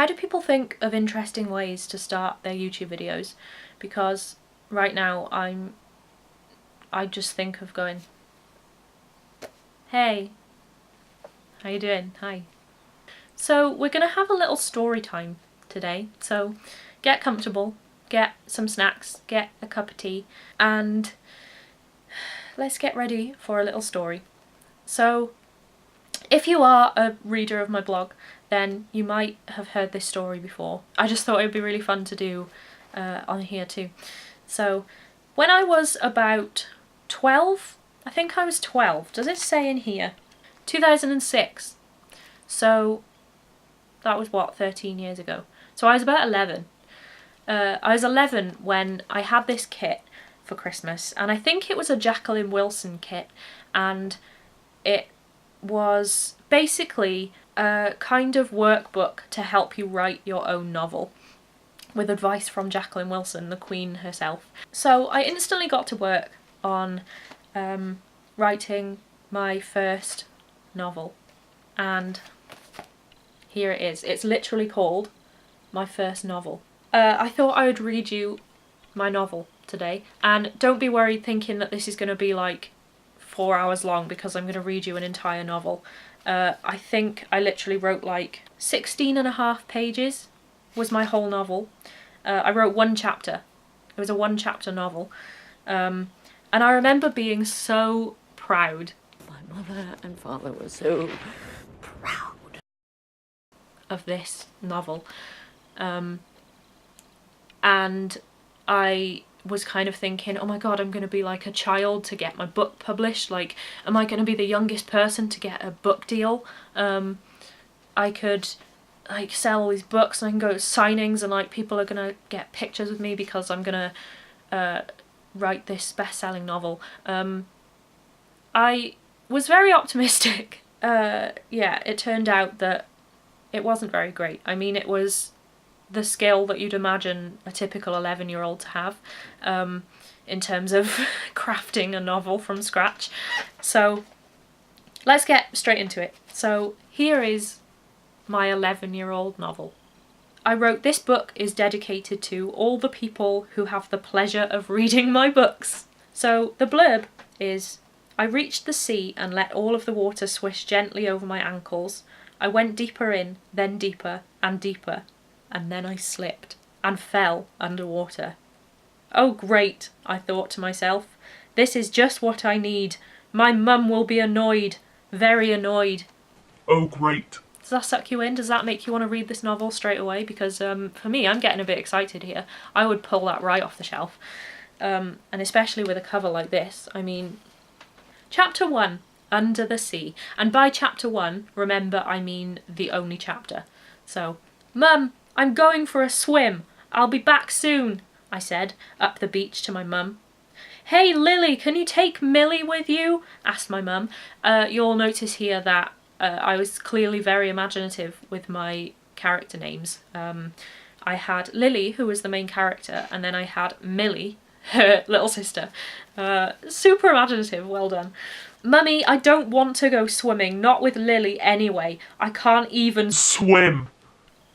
How do people think of interesting ways to start their YouTube videos? Because right now I just think of going, hey, how you doing? Hi. So we're gonna have a little story time today, so get comfortable, get some snacks, get a cup of tea, and let's get ready for a little story. So if you are a reader of my blog, then you might have heard this story before. I just thought it would be really fun to do on here too. So when I was about 12, I think I was 12, does it say in here? 2006. So that was what, 13 years ago. So I was about 11. I was 11 when I had this kit for Christmas, and I think it was a Jacqueline Wilson kit, and it was basically a kind of workbook to help you write your own novel, with advice from Jacqueline Wilson, the Queen herself. So I instantly got to work on writing my first novel, and here it is. It's literally called my first novel. I thought I would read you my novel today, and don't be worried thinking that this is going to be like 4 hours long, because I'm going to read you an entire novel. I think I literally wrote like 16.5 pages was my whole novel. I wrote one chapter. It was a one-chapter novel. And I remember being so proud. My mother and father were so proud of this novel. And I was kind of thinking, oh my god, I'm going to be like a child to get my book published. Like, am I going to be the youngest person to get a book deal? I could like sell all these books and I can go to signings, and like people are going to get pictures with me because I'm going to write this best-selling novel. I was very optimistic. Yeah, it turned out that it wasn't very great. I mean, it was the skill that you'd imagine a typical 11-year-old to have in terms of crafting a novel from scratch. So let's get straight into it. So here is my 11-year-old novel. I wrote, "This book is dedicated to all the people who have the pleasure of reading my books." So the blurb is, "I reached the sea and let all of the water swish gently over my ankles. I went deeper in, then deeper and deeper, and then I slipped and fell underwater. Oh great, I thought to myself. This is just what I need. My mum will be annoyed, very annoyed." Oh great. Does that suck you in? Does that make you want to read this novel straight away? Because for me, I'm getting a bit excited here. I would pull that right off the shelf. And especially with a cover like this. I mean, Chapter 1, Under the Sea. And by Chapter 1, remember, I mean the only chapter. So, "Mum, I'm going for a swim. I'll be back soon," I said, up the beach to my mum. "Hey Lily, can you take Millie with you?" asked my mum. You'll notice here that I was clearly very imaginative with my character names. I had Lily, who was the main character, and then I had Millie, her little sister. Super imaginative, well done. "Mummy, I don't want to go swimming, not with Lily anyway. I can't even swim,"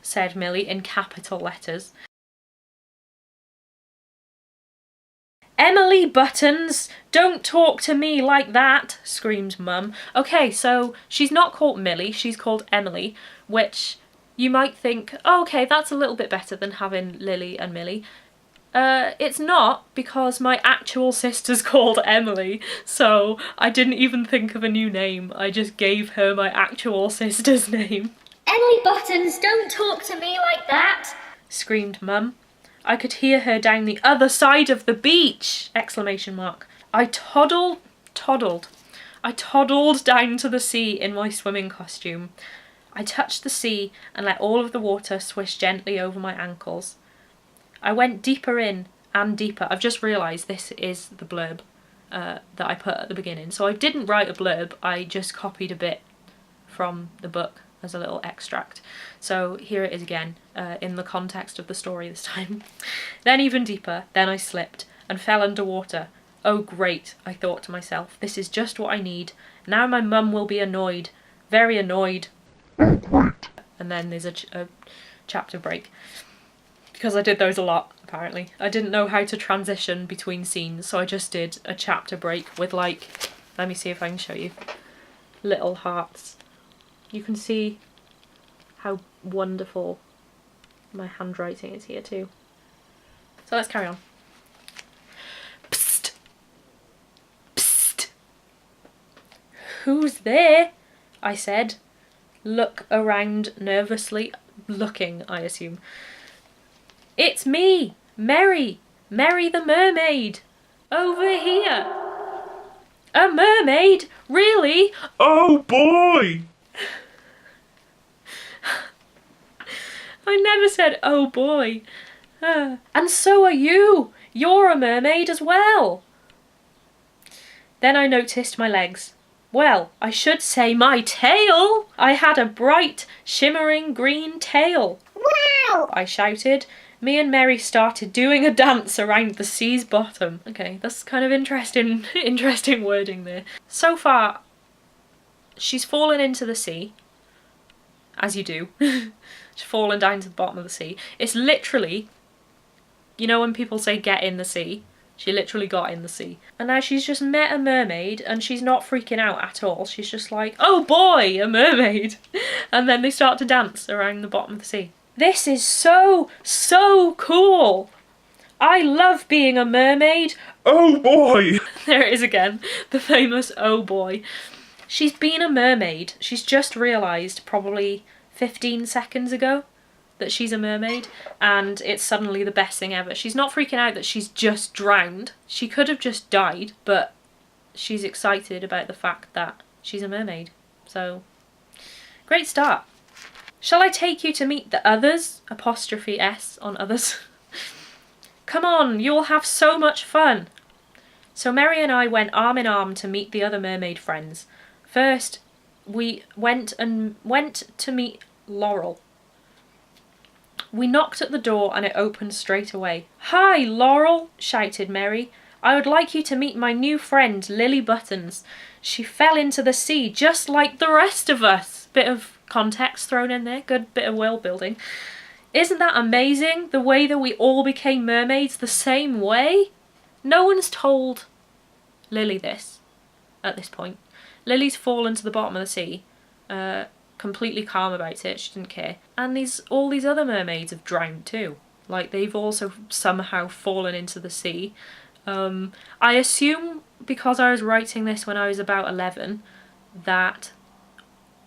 said Millie in capital letters. "Emily Buttons, don't talk to me like that," screamed Mum. Okay, so she's not called Millie, she's called Emily, which you might think, oh, okay, that's a little bit better than having Lily and Millie. It's not, because my actual sister's called Emily, so I didn't even think of a new name. I just gave her my actual sister's name. "Emily Buttons, don't talk to me like that," screamed Mum. I could hear her down the other side of the beach! Exclamation mark. I toddled down to the sea in my swimming costume. I touched the sea and let all of the water swish gently over my ankles. I went deeper in and deeper. I've just realised this is the blurb that I put at the beginning. So I didn't write a blurb, I just copied a bit from the book as a little extract. So here it is again, in the context of the story this time. "Then even deeper, then I slipped and fell underwater. Oh great, I thought to myself, this is just what I need. Now my mum will be annoyed, very annoyed." Oh great. And then there's a chapter break. Because I did those a lot, apparently. I didn't know how to transition between scenes, so I just did a chapter break with like, let me see if I can show you, little hearts. You can see how wonderful my handwriting is here too. So let's carry on. Psst! Psst! Who's there? I said. Look around nervously. Looking, I assume. It's me, Mary. Mary the mermaid. Over here. A mermaid? Really? Oh boy! I never said, oh boy. And so are you. You're a mermaid as well. Then I noticed my legs. Well, I should say my tail. I had a bright, shimmering green tail. Wow! I shouted. Me and Mary started doing a dance around the sea's bottom. Okay, that's kind of interesting wording there. So far, she's fallen into the sea, as you do. She's fallen down to the bottom of the sea. It's literally, you know when people say get in the sea? She literally got in the sea. And now she's just met a mermaid and she's not freaking out at all. She's just like, oh boy, a mermaid. And then they start to dance around the bottom of the sea. This is so cool. I love being a mermaid. Oh boy! There it is again, the famous oh boy. She's been a mermaid. She's just realised probably 15 seconds ago that she's a mermaid, and it's suddenly the best thing ever. She's not freaking out that she's just drowned. She could have just died, but she's excited about the fact that she's a mermaid. So, great start. Shall I take you to meet the others? Apostrophe S on others. Come on, you'll have so much fun. So Mary and I went arm in arm to meet the other mermaid friends. First, we went to meet Laurel. We knocked at the door and it opened straight away. Hi, Laurel, shouted Mary. I would like you to meet my new friend, Lily Buttons. She fell into the sea just like the rest of us. Bit of context thrown in there, good bit of world building. Isn't that amazing? The way that we all became mermaids the same way? No one's told Lily this at this point. Lily's fallen to the bottom of the sea, completely calm about it, she didn't care. And all these other mermaids have drowned too. Like, they've also somehow fallen into the sea. I assume, because I was writing this when I was about 11, that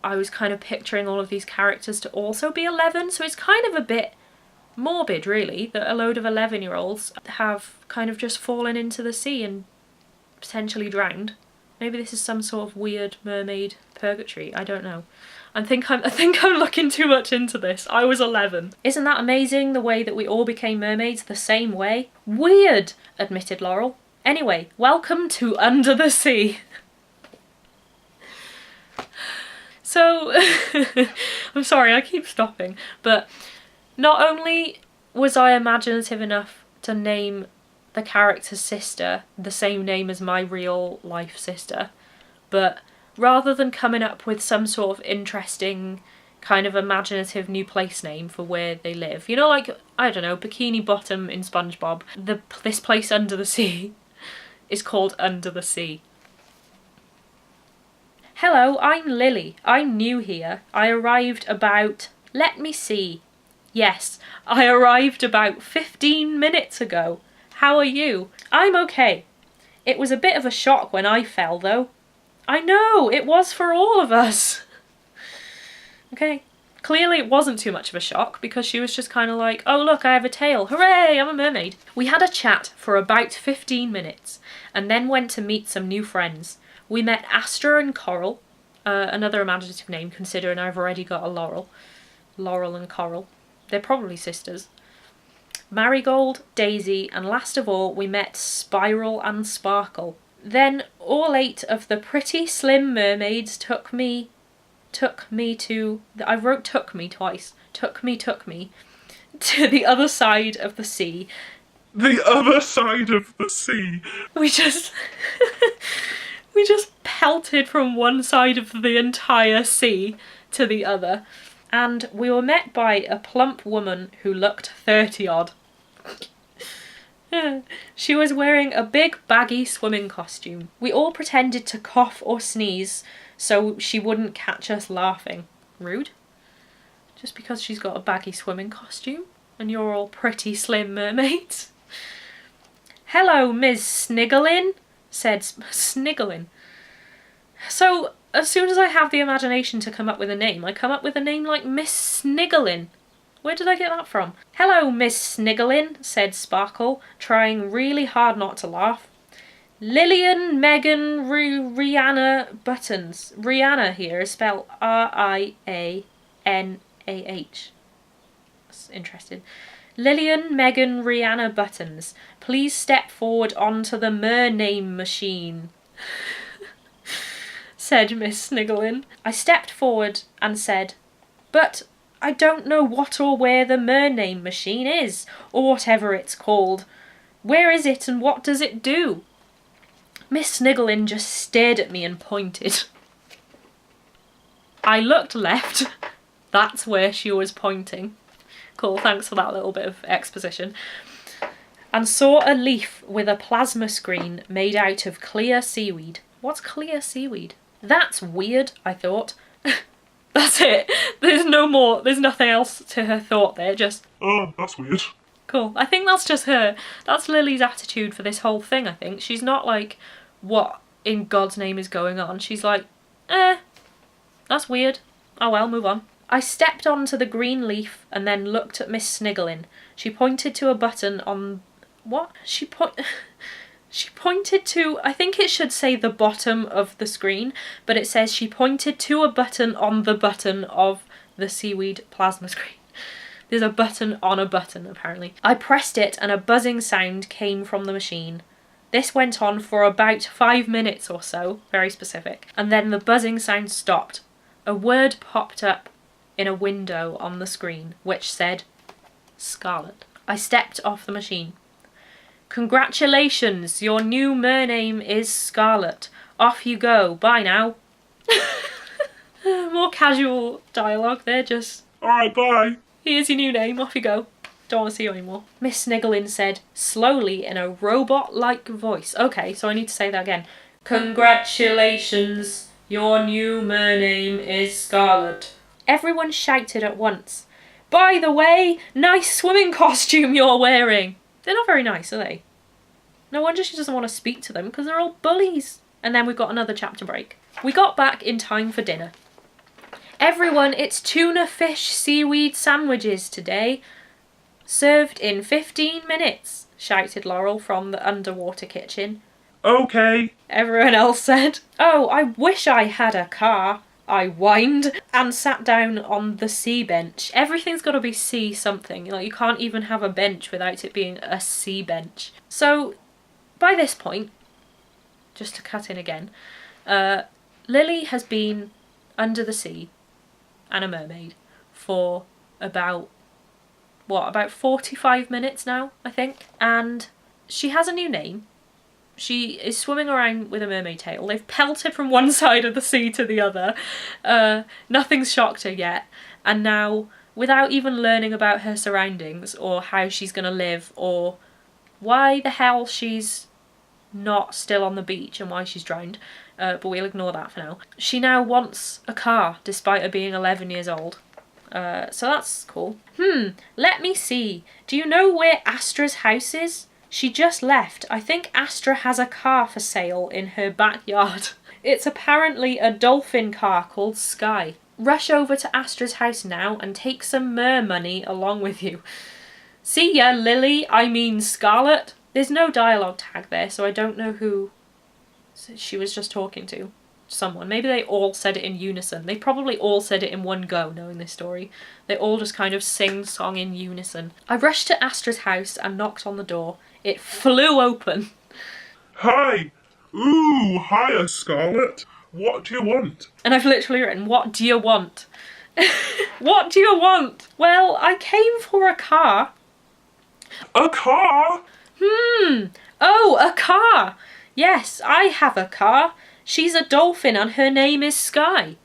I was kind of picturing all of these characters to also be 11, so it's kind of a bit morbid, really, that a load of 11-year-olds have kind of just fallen into the sea and potentially drowned. Maybe this is some sort of weird mermaid purgatory, I don't know. I think I'm looking too much into this. I was 11. Isn't that amazing, the way that we all became mermaids the same way? Weird, admitted Laurel. Anyway, welcome to Under the Sea. So, I'm sorry, I keep stopping, but not only was I imaginative enough to name the character's sister the same name as my real life sister, but rather than coming up with some sort of interesting kind of imaginative new place name for where they live, you know, like, I don't know, Bikini Bottom in SpongeBob, this place under the sea is called Under the Sea. Hello, I'm Lily. I'm new here. I arrived about... let me see. Yes, I arrived about 15 minutes ago. How are you? I'm okay. It was a bit of a shock when I fell, though. I know, it was for all of us. Okay, clearly it wasn't too much of a shock because she was just kind of like, oh look, I have a tail. Hooray, I'm a mermaid. We had a chat for about 15 minutes and then went to meet some new friends. We met Astra and Coral, another imaginative name considering I've already got a Laurel. Laurel and Coral. They're probably sisters. Marigold, Daisy, and last of all we met Spiral and Sparkle. Then all 8 of the pretty slim mermaids took me to... I wrote took me twice. Took me to the other side of the sea. The other side of the sea. We just... we just pelted from one side of the entire sea to the other. and we were met by a plump woman who looked 30-odd. She was wearing a big baggy swimming costume. We all pretended to cough or sneeze so she wouldn't catch us laughing. Rude. Just because she's got a baggy swimming costume and you're all pretty slim mermaids. "Hello, Ms. Snigglin," said Snigglin. So, as soon as I have the imagination to come up with a name, I come up with a name like Miss Snigglin. Where did I get that from? "Hello, Miss Snigglin," said Sparkle, trying really hard not to laugh. "Lillian, Megan, Rihanna Buttons." Rihanna here is spelled Rianah. That's interesting. "Lillian, Megan, Rihanna Buttons, please step forward onto the name machine," said Miss Snigglin. I stepped forward and said, "But I don't know what or where the name machine is, or whatever it's called. Where is it and what does it do?" Miss Snigglin just stared at me and pointed. I looked left. That's where she was pointing. Cool, thanks for that little bit of exposition. And saw a leaf with a plasma screen made out of clear seaweed. What's clear seaweed? That's weird, I thought. That's it. There's no more, there's nothing else to her thought there, just... Oh, that's weird. Cool. I think that's just her. That's Lily's attitude for this whole thing, I think. She's not like, what in God's name is going on? She's like, that's weird. Oh well, move on. I stepped onto the green leaf and then looked at Miss Snigglin. She pointed to a button on... What? She pointed to... I think it should say the bottom of the screen, but it says she pointed to a button on the button of the seaweed plasma screen. There's a button on a button, apparently. I pressed it and a buzzing sound came from the machine. This went on for about 5 minutes or so, very specific, and then the buzzing sound stopped. A word popped up in a window on the screen, which said, Scarlet. I stepped off the machine. "Congratulations, your new name is Scarlet. Off you go, bye now." More casual dialogue there, just... Alright, bye. "Here's your new name, off you go. Don't want to see you anymore." Miss Snigglin said, slowly in a robot-like voice. Okay, so I need to say that again. "Congratulations, your new name is Scarlet." Everyone shouted at once. "By the way, nice swimming costume you're wearing." They're not very nice, are they? No wonder she doesn't want to speak to them, because they're all bullies. And then we've got another chapter break. We got back in time for dinner. "Everyone, it's tuna fish seaweed sandwiches today. Served in 15 minutes, shouted Laurel from the underwater kitchen. Okay. Everyone else said. "Oh, I wish I had a car," I whined, and sat down on the sea bench. Everything's got to be sea something. Like, you can't even have a bench without it being a sea bench. So, by this point, just to cut in again, Lily has been under the sea and a mermaid for about 45 minutes now, I think. And she has a new name. She is swimming around with a mermaid tail. They've pelted from one side of the sea to the other. Nothing's shocked her yet. And now, without even learning about her surroundings or how she's going to live or why the hell she's not still on the beach and why she's drowned, but we'll ignore that for now. She now wants a car, despite her being 11 years old. So that's cool. Let me see. Do you know where Astra's house is? She just left. I think Astra has a car for sale in her backyard. It's apparently a dolphin car called Sky. Rush over to Astra's house now and take some money along with you. See ya, Lily. I mean Scarlet. There's no dialogue tag there, so I don't know who she was just talking to. Someone. Maybe they all said it in unison. They probably all said it in one go, knowing this story. They all just kind of sing-song in unison. I rushed to Astra's house and knocked on the door. It flew open. Hi. Ooh, hiya, Scarlet. What do you want? And I've literally written, what do you want? What do you want? Well, I came for a car. A car? Oh, a car. Yes, I have a car. She's a dolphin and her name is Sky.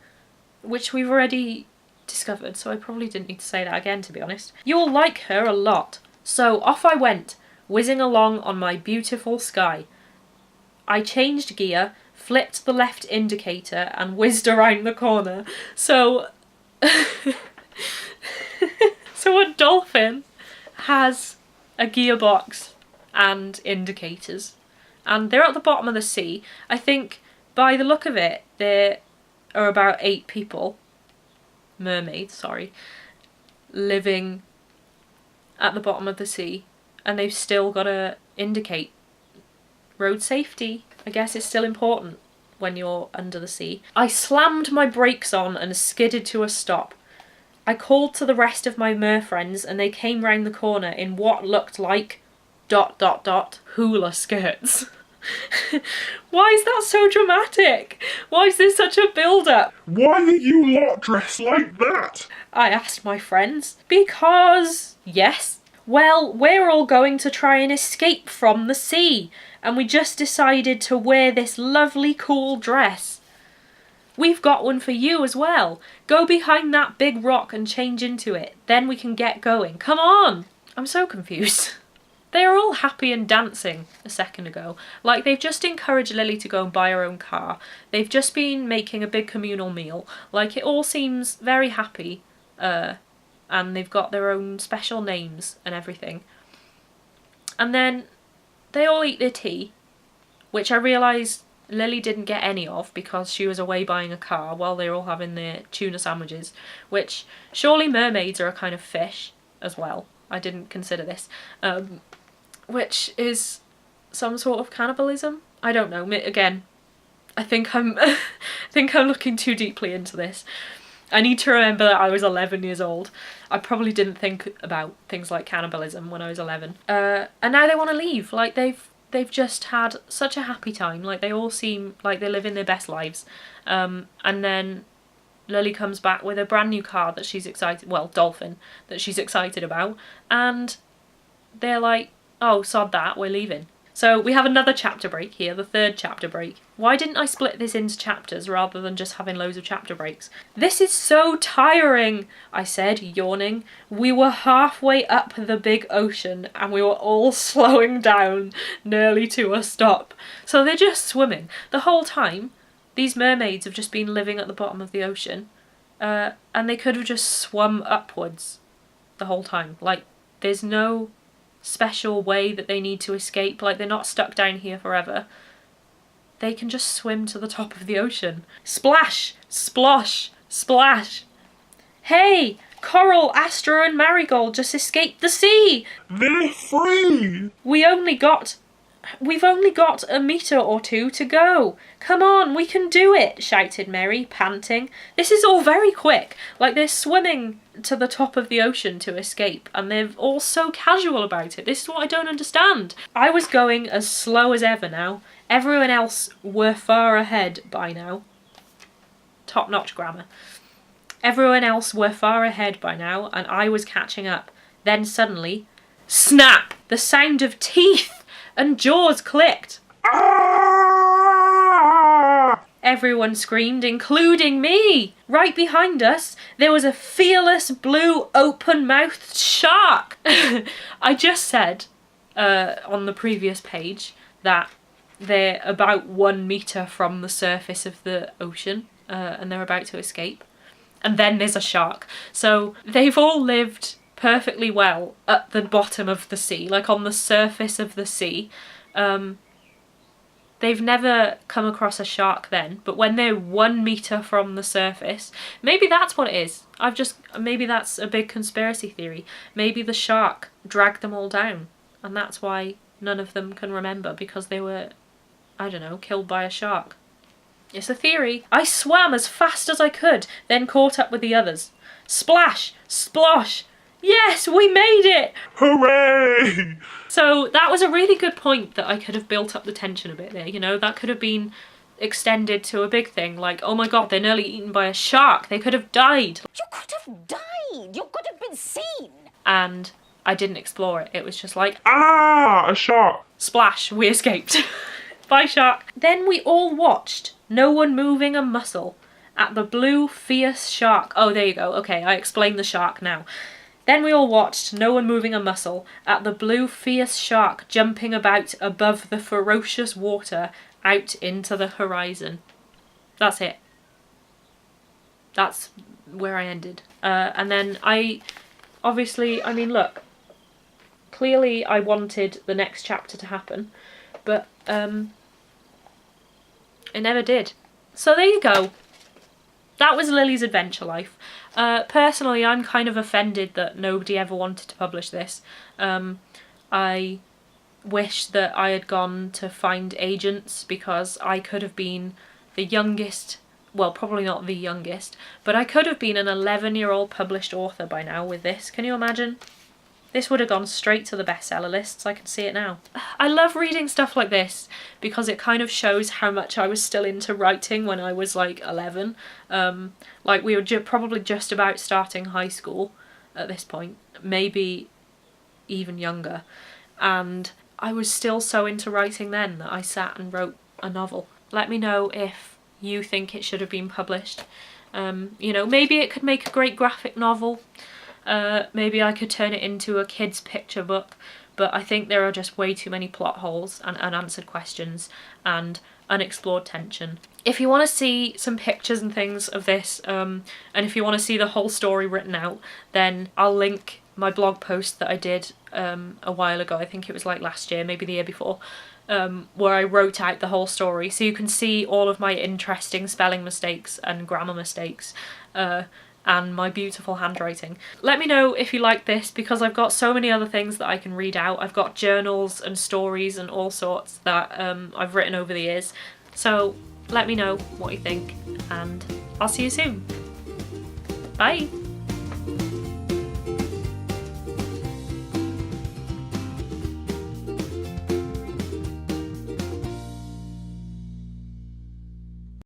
Which we've already discovered, so I probably didn't need to say that again, to be honest. You'll like her a lot. So off I went, whizzing along on my beautiful Sky. I changed gear, flipped the left indicator, and whizzed around the corner. So... so a dolphin has a gearbox and indicators. And they're at the bottom of the sea. I think, by the look of it, there are about 8 people, mermaids, sorry, living at the bottom of the sea. And they've still got to indicate road safety. I guess it's still important when you're under the sea. I slammed my brakes on and skidded to a stop. I called to the rest of my mer friends and they came round the corner in what looked like ... hula skirts. Why is that so dramatic? Why is this such a build-up? Why are you lot dressed like that? I asked my friends. Because... yes. Well, we're all going to try and escape from the sea, and we just decided to wear this lovely cool dress. We've got one for you as well. Go behind that big rock and change into it. Then we can get going. Come on! I'm so confused. They are all happy and dancing a second ago. Like, they've just encouraged Lili to go and buy her own car. They've just been making a big communal meal. Like, it all seems very happy. And they've got their own special names and everything. And then they all eat their tea, which I realised Lili didn't get any of because she was away buying a car while they were all having their tuna sandwiches, which surely mermaids are a kind of fish as well. I didn't consider this. Which is some sort of cannibalism? I don't know. Again, I think I'm looking too deeply into this. I need to remember that I was 11 years old. I probably didn't think about things like cannibalism when I was 11. And now they want to leave. Like, they've just had such a happy time. Like, they all seem like they're living their best lives. And then Lili comes back with a brand new car that she's excited, well, dolphin, that she's excited about. And they're like, oh, sod that, we're leaving. So we have another chapter break here, the 3rd chapter break. Why didn't I split this into chapters rather than just having loads of chapter breaks? This is so tiring, I said, yawning. We were halfway up the big ocean and we were all slowing down nearly to a stop. So they're just swimming. The whole time, these mermaids have just been living at the bottom of the ocean, and they could have just swum upwards the whole time. Like, there's no special way that they need to escape. Like, they're not stuck down here forever. They can just swim to the top of the ocean. Splash! Splosh! Splash! Hey! Coral, Astro and Marigold just escaped the sea! They're free! We've only got a metre or 2 to go. Come on, we can do it, shouted Mary, panting. This is all very quick. Like, they're swimming to the top of the ocean to escape, and they're all so casual about it. This is what I don't understand. I was going as slow as ever now. Everyone else were far ahead by now. Top-notch grammar. Everyone else were far ahead by now, and I was catching up. Then suddenly, snap! The sound of teeth! And jaws clicked. Ah! Everyone screamed, including me. Right behind us, there was a fearless blue open-mouthed shark. I just said on the previous page that they're about 1 metre from the surface of the ocean and they're about to escape. And then there's a shark. So they've all lived perfectly well at the bottom of the sea, like on the surface of the sea. They've never come across a shark then, but when they're 1 metre from the surface, maybe that's what it is. Maybe that's a big conspiracy theory. Maybe the shark dragged them all down, and that's why none of them can remember, because they were, I don't know, killed by a shark. It's a theory. I swam as fast as I could, then caught up with the others. Splash! Splosh! Yes, we made it! Hooray! So that was a really good point that I could have built up the tension a bit there, you know? That could have been extended to a big thing, like, oh my god, they're nearly eaten by a shark. They could have died. You could have died. You could have been seen. And I didn't explore it. It was just like, Ah! A shark! splash, we escaped. Bye, shark. Then we all watched, no one moving a muscle, at the blue fierce shark. Oh, there you go. Okay, I explained the shark now. Then we all watched, no one moving a muscle, at the blue fierce shark jumping about above the ferocious water out into the horizon. That's it. That's where I ended. And then obviously, I mean, look, clearly I wanted the next chapter to happen, but it never did. So there you go. That was Lily's adventure life. Personally, I'm kind of offended that nobody ever wanted to publish this. I wish that I had gone to find agents, because I could have been the youngest, well, probably not the youngest, but I could have been an 11-year-old published author by now with this. Can you imagine? This would have gone straight to the bestseller lists. I can see it now. I love reading stuff like this because it kind of shows how much I was still into writing when I was like 11. Like we were probably just about starting high school at this point, maybe even younger. And I was still so into writing then that I sat and wrote a novel. Let me know if you think it should have been published. You know, maybe it could make a great graphic novel. Maybe I could turn it into a kid's picture book, but I think there are just way too many plot holes and unanswered questions and unexplored tension. If you want to see some pictures and things of this, and if you want to see the whole story written out, then I'll link my blog post that I did a while ago. I think it was like last year, maybe the year before, where I wrote out the whole story, so you can see all of my interesting spelling mistakes and grammar mistakes, and my beautiful handwriting. Let me know if you like this, because I've got so many other things that I can read out. I've got journals and stories and all sorts that I've written over the years. So let me know what you think, and I'll see you soon. Bye!